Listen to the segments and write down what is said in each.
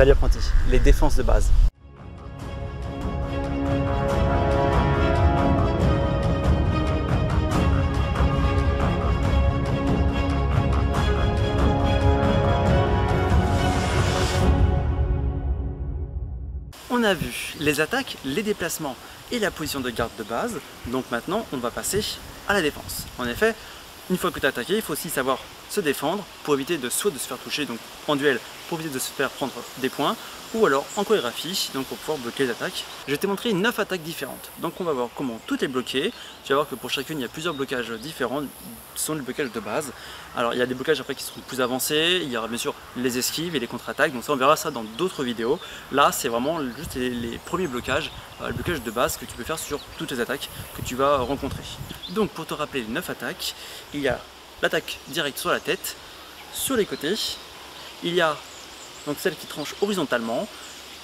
Salut apprenti, les défenses de base. On a vu les attaques, les déplacements et la position de garde de base, donc maintenant on va passer à la défense. En effet, une fois que tu as attaqué, il faut aussi savoir se défendre pour éviter de soit de se faire toucher, donc en duel, pour éviter de se faire prendre des points, ou alors en chorégraphie, donc pour pouvoir bloquer les attaques. Je vais te montrer 9 attaques différentes, donc on va voir comment toutes les bloquer. Tu vas voir que pour chacune il y a plusieurs blocages différents, ce sont les blocages de base. Alors il y a des blocages après qui seront plus avancés, il y aura bien sûr les esquives et les contre-attaques, donc ça on verra ça dans d'autres vidéos. Là c'est vraiment juste les premiers blocages, le blocage de base que tu peux faire sur toutes les attaques que tu vas rencontrer. Donc pour te rappeler les 9 attaques, il y a l'attaque directe sur la tête, sur les côtés, il y a donc celle qui tranche horizontalement,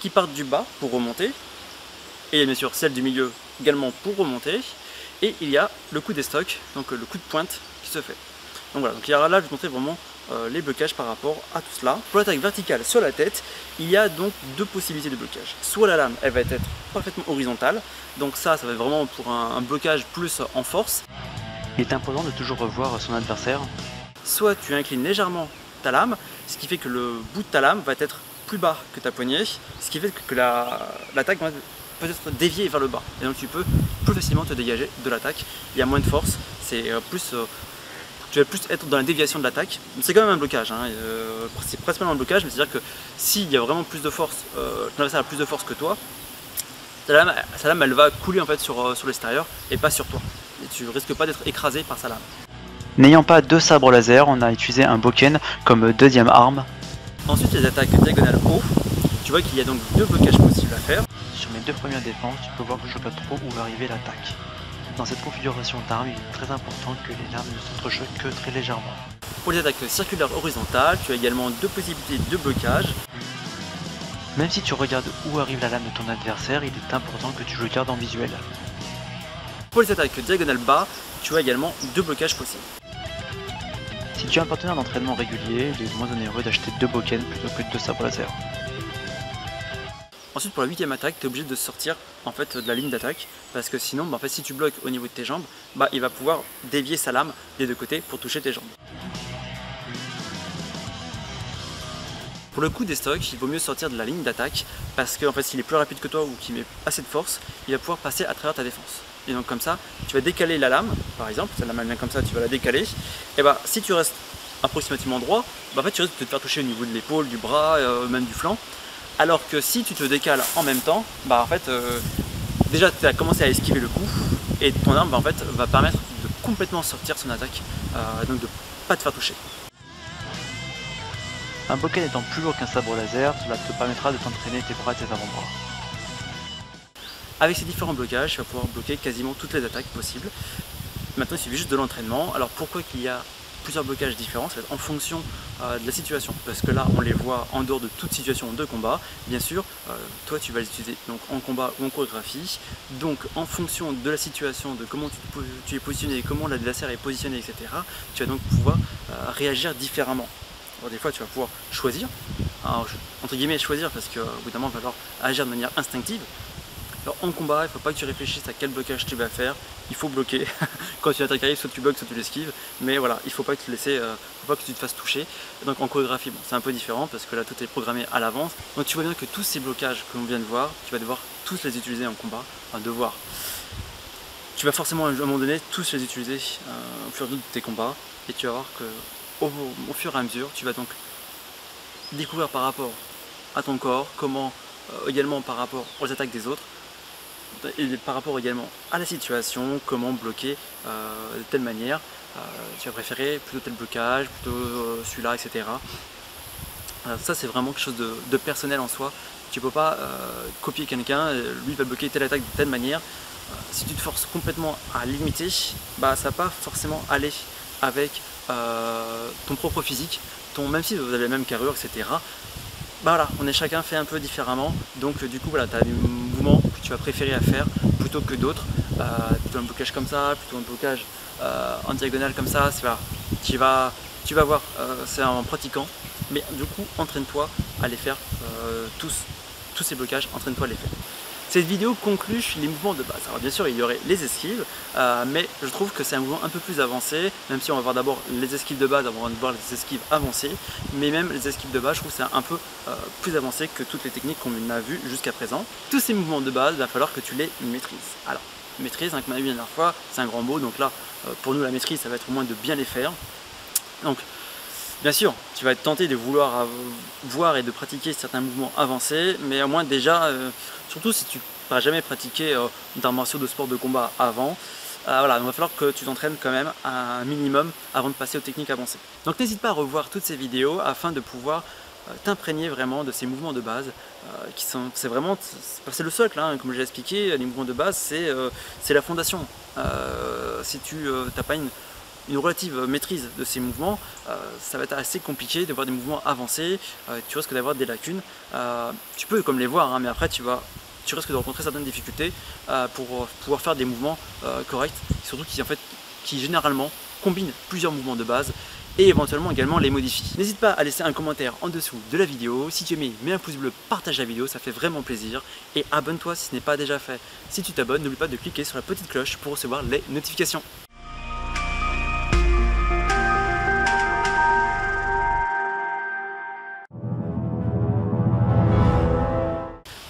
qui part du bas pour remonter, et bien sûr celle du milieu également pour remonter, et il y a le coup des stocks, donc le coup de pointe qui se fait. Donc voilà, donc il y aura là, je vais te montrer vraiment les blocages par rapport à tout cela. Pour l'attaque verticale sur la tête, il y a donc deux possibilités de blocage. Soit la lame, elle va être parfaitement horizontale, donc ça va être vraiment pour un blocage plus en force. Il est important de toujours revoir son adversaire. Soit tu inclines légèrement ta lame, ce qui fait que le bout de ta lame va être plus bas que ta poignée, ce qui fait que l'attaque va peut-être déviée vers le bas. Et donc tu peux plus facilement te dégager de l'attaque. Il y a moins de force, c'est plus... tu vas plus être dans la déviation de l'attaque. C'est quand même un blocage, hein. C'est principalement un blocage, mais c'est-à-dire que s'il y a vraiment plus de force, ton adversaire a plus de force que toi, sa lame elle va couler en fait sur l'extérieur et pas sur toi. Et tu risques pas d'être écrasé par sa lame. N'ayant pas deux sabres laser, on a utilisé un bokken comme deuxième arme. Ensuite les attaques diagonales haut, tu vois qu'il y a donc deux blocages possibles à faire. Sur mes deux premières défenses, tu peux voir que je vois trop où va arriver l'attaque. Dans cette configuration d'armes, il est très important que les lames ne s'entrechoquent que très légèrement. Pour les attaques circulaires horizontales, tu as également deux possibilités de blocage. Même si tu regardes où arrive la lame de ton adversaire, il est important que tu le gardes en visuel. Pour les attaques diagonales bas, tu as également deux blocages possibles. Si tu es un partenaire d'entraînement régulier, il est moins onéreux d'acheter deux bokken plutôt que deux sabres laser. Ensuite pour la 8e attaque, tu es obligé de sortir en fait, de la ligne d'attaque parce que sinon en fait, si tu bloques au niveau de tes jambes, il va pouvoir dévier sa lame des deux côtés pour toucher tes jambes. Pour le coup des stocks, il vaut mieux sortir de la ligne d'attaque parce que en fait, s'il est plus rapide que toi ou qu'il met assez de force, il va pouvoir passer à travers ta défense. Et donc comme ça, tu vas décaler la lame, par exemple, la lame elle vient comme ça, tu vas la décaler, et si tu restes approximativement droit, en fait tu risques de te faire toucher au niveau de l'épaule, du bras, même du flanc. Alors que si tu te décales en même temps, en fait, déjà tu as commencé à esquiver le coup et ton arme en fait, va permettre de complètement sortir son attaque, donc de ne pas te faire toucher. Un bokken étant plus lourd qu'un sabre laser, cela te permettra de t'entraîner tes bras et tes avant-bras. Avec ces différents blocages, tu vas pouvoir bloquer quasiment toutes les attaques possibles. Maintenant il suffit juste de l'entraînement. Alors pourquoi qu'il y a plusieurs blocages différents, ça va être en fonction de la situation, parce que là on les voit en dehors de toute situation de combat. Bien sûr, toi tu vas les utiliser donc en combat ou en chorégraphie, donc en fonction de la situation, de comment tu es positionné, comment l'adversaire est positionné, etc. Tu vas donc pouvoir réagir différemment. Alors, des fois tu vas pouvoir choisir, alors, entre guillemets choisir, parce qu'au bout d'un moment il va falloir agir de manière instinctive. Alors en combat, il ne faut pas que tu réfléchisses à quel blocage tu vas faire, il faut bloquer. Quand tu attaques arrive, soit tu bloques, soit tu l'esquives, mais voilà, il ne faut pas que tu faut pas que tu te fasses toucher. Donc en chorégraphie, bon, c'est un peu différent parce que là tout est programmé à l'avance. Donc tu vois bien que tous ces blocages que l'on vient de voir, tu vas devoir tous les utiliser en combat, Tu vas forcément à un moment donné tous les utiliser au fur et à mesure de tes combats, et tu vas voir que au fur et à mesure, tu vas donc découvrir par rapport à ton corps, comment également par rapport aux attaques des autres, et par rapport également à la situation, comment bloquer de telle manière, tu vas préférer plutôt tel blocage, plutôt celui-là, etc. Ça c'est vraiment quelque chose de personnel en soi. Tu ne peux pas copier quelqu'un, lui va bloquer telle attaque de telle manière. Si tu te forces complètement à limiter, ça va pas forcément aller avec ton propre physique, même si vous avez la même carrure, etc. Voilà, on est chacun fait un peu différemment, donc du coup voilà, tu as des mouvements que tu vas préférer à faire plutôt que d'autres, plutôt un blocage comme ça, plutôt un blocage en diagonale comme ça, tu vas voir, c'est en pratiquant mais du coup entraîne-toi à les faire tous ces blocages, entraîne-toi à les faire. Cette vidéo conclut les mouvements de base. Alors bien sûr il y aurait les esquives, mais je trouve que c'est un mouvement un peu plus avancé, même si on va voir d'abord les esquives de base avant de voir les esquives avancées, mais même les esquives de base je trouve que c'est un peu plus avancé que toutes les techniques qu'on a vues jusqu'à présent. Tous ces mouvements de base, il va falloir que tu les maîtrises. Alors maîtrise, comme on a vu la dernière fois, c'est un grand mot, donc là pour nous la maîtrise ça va être au moins de bien les faire. Donc bien sûr, tu vas être tenté de vouloir voir et de pratiquer certains mouvements avancés, mais au moins déjà, surtout si tu n'as jamais pratiqué d'arts martiaux de sport de combat avant, voilà, il va falloir que tu t'entraînes quand même un minimum avant de passer aux techniques avancées. Donc n'hésite pas à revoir toutes ces vidéos afin de pouvoir t'imprégner vraiment de ces mouvements de base qui sont, c'est vraiment, c'est le socle, hein, comme j'ai expliqué, les mouvements de base c'est la fondation. Si tu n'as pas une relative maîtrise de ces mouvements, ça va être assez compliqué de voir des mouvements avancés, tu risques d'avoir des lacunes. Tu peux comme les voir, hein, mais après tu risques de rencontrer certaines difficultés pour pouvoir faire des mouvements corrects, surtout qui généralement combinent plusieurs mouvements de base et éventuellement également les modifient. N'hésite pas à laisser un commentaire en dessous de la vidéo. Si tu aimais, mets un pouce bleu, partage la vidéo, ça fait vraiment plaisir. Et abonne-toi si ce n'est pas déjà fait. Si tu t'abonnes, n'oublie pas de cliquer sur la petite cloche pour recevoir les notifications.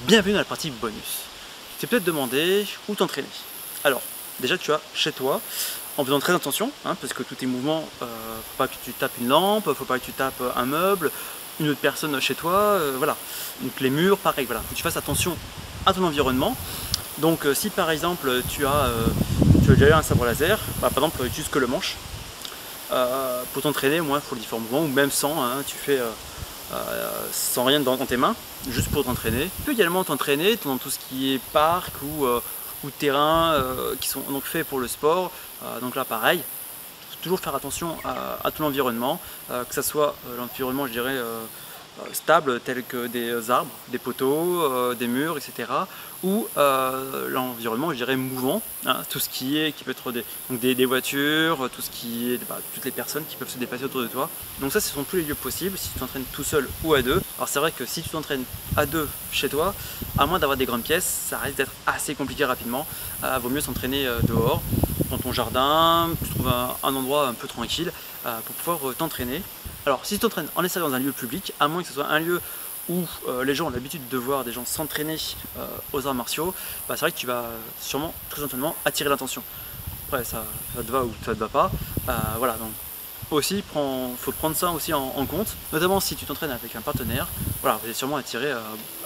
Bienvenue dans la partie bonus. Tu t'es peut-être demandé où t'entraîner. Alors, déjà tu as chez toi, en faisant très attention, hein, parce que tous tes mouvements, faut pas que tu tapes une lampe, faut pas que tu tapes un meuble, une autre personne chez toi, voilà. Donc les murs, pareil, voilà. Faut que tu fasses attention à ton environnement. Donc si par exemple tu as déjà eu un sabre laser, par exemple utilise que le manche. Pour t'entraîner, moi, il faut les différents mouvements, ou même sans, hein, tu fais sans rien dans tes mains, juste pour t'entraîner. Tu peux également t'entraîner dans tout ce qui est parc ou terrain qui sont donc faits pour le sport. Donc là pareil, il faut toujours faire attention à ton environnement, que ce soit l'environnement je dirais stable tel que des arbres, des poteaux, des murs, etc. ou l'environnement je dirais mouvant, hein, tout ce qui peut être des voitures, tout ce qui est toutes les personnes qui peuvent se déplacer autour de toi. Donc ça ce sont tous les lieux possibles si tu t'entraînes tout seul ou à deux. Alors c'est vrai que si tu t'entraînes à deux chez toi, à moins d'avoir des grandes pièces, ça risque d'être assez compliqué rapidement. Vaut mieux s'entraîner dehors, dans ton jardin, tu trouves un endroit un peu tranquille pour pouvoir t'entraîner. Alors si tu t'entraînes en extérieur dans un lieu public, à moins que ce soit un lieu où les gens ont l'habitude de voir des gens s'entraîner aux arts martiaux, c'est vrai que tu vas sûrement très certainement attirer l'attention. Après ça te va ou ça te va pas, voilà, donc aussi faut prendre ça aussi en compte, notamment si tu t'entraînes avec un partenaire, voilà, vous allez sûrement attirer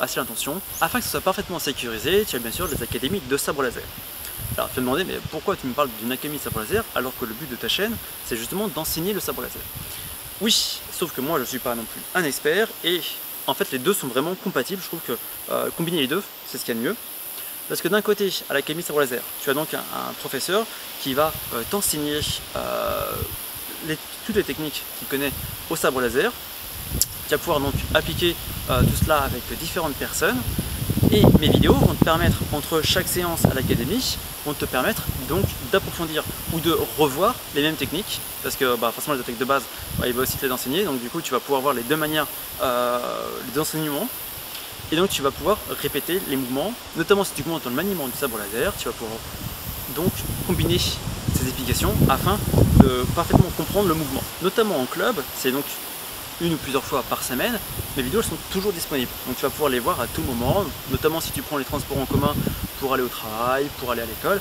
assez l'attention. Afin que ce soit parfaitement sécurisé, tu as bien sûr les académies de sabre laser. Alors tu vas te demander, mais pourquoi tu me parles d'une académie de sabre laser alors que le but de ta chaîne c'est justement d'enseigner le sabre laser? Oui, sauf que moi je ne suis pas non plus un expert et en fait les deux sont vraiment compatibles. Je trouve que combiner les deux c'est ce qu'il y a de mieux. Parce que d'un côté à l'académie sabre laser, tu as donc un professeur qui va t'enseigner toutes les techniques qu'il connaît au sabre laser. Tu vas pouvoir donc appliquer tout cela avec différentes personnes. Et mes vidéos vont te permettre, entre chaque séance à l'académie, vont te permettre donc d'approfondir ou de revoir les mêmes techniques, parce que forcément les attaques de base, il va aussi te les enseigner, donc du coup tu vas pouvoir voir les deux manières, les deux enseignements, et donc tu vas pouvoir répéter les mouvements, notamment si tu commences dans le maniement du sabre laser, tu vas pouvoir donc combiner ces explications afin de parfaitement comprendre le mouvement. Notamment en club, c'est donc une ou plusieurs fois par semaine, mes vidéos elles sont toujours disponibles. Donc tu vas pouvoir les voir à tout moment, notamment si tu prends les transports en commun pour aller au travail, pour aller à l'école,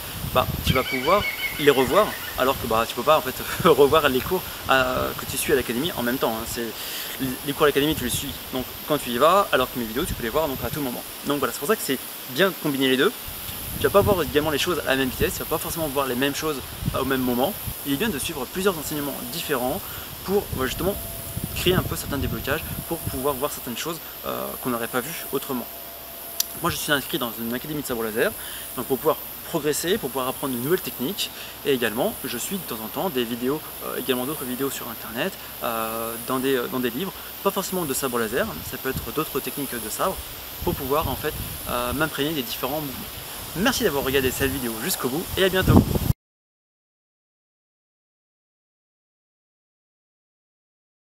tu vas pouvoir les revoir, alors que tu peux pas en fait revoir les cours que tu suis à l'académie en même temps. Hein. Les cours à l'académie tu les suis donc quand tu y vas, alors que mes vidéos tu peux les voir donc à tout moment. Donc voilà, c'est pour ça que c'est bien de combiner les deux. Tu vas pas voir également les choses à la même vitesse, tu vas pas forcément voir les mêmes choses au même moment. Il est bien de suivre plusieurs enseignements différents pour justement créer un peu certains déblocages pour pouvoir voir certaines choses qu'on n'aurait pas vues autrement. Moi je suis inscrit dans une académie de sabre laser, donc pour pouvoir progresser, pour pouvoir apprendre de nouvelles techniques, et également je suis de temps en temps des vidéos, également d'autres vidéos sur internet, dans des livres, pas forcément de sabre laser, ça peut être d'autres techniques de sabre, pour pouvoir en fait m'imprégner des différents mouvements. Merci d'avoir regardé cette vidéo jusqu'au bout et à bientôt.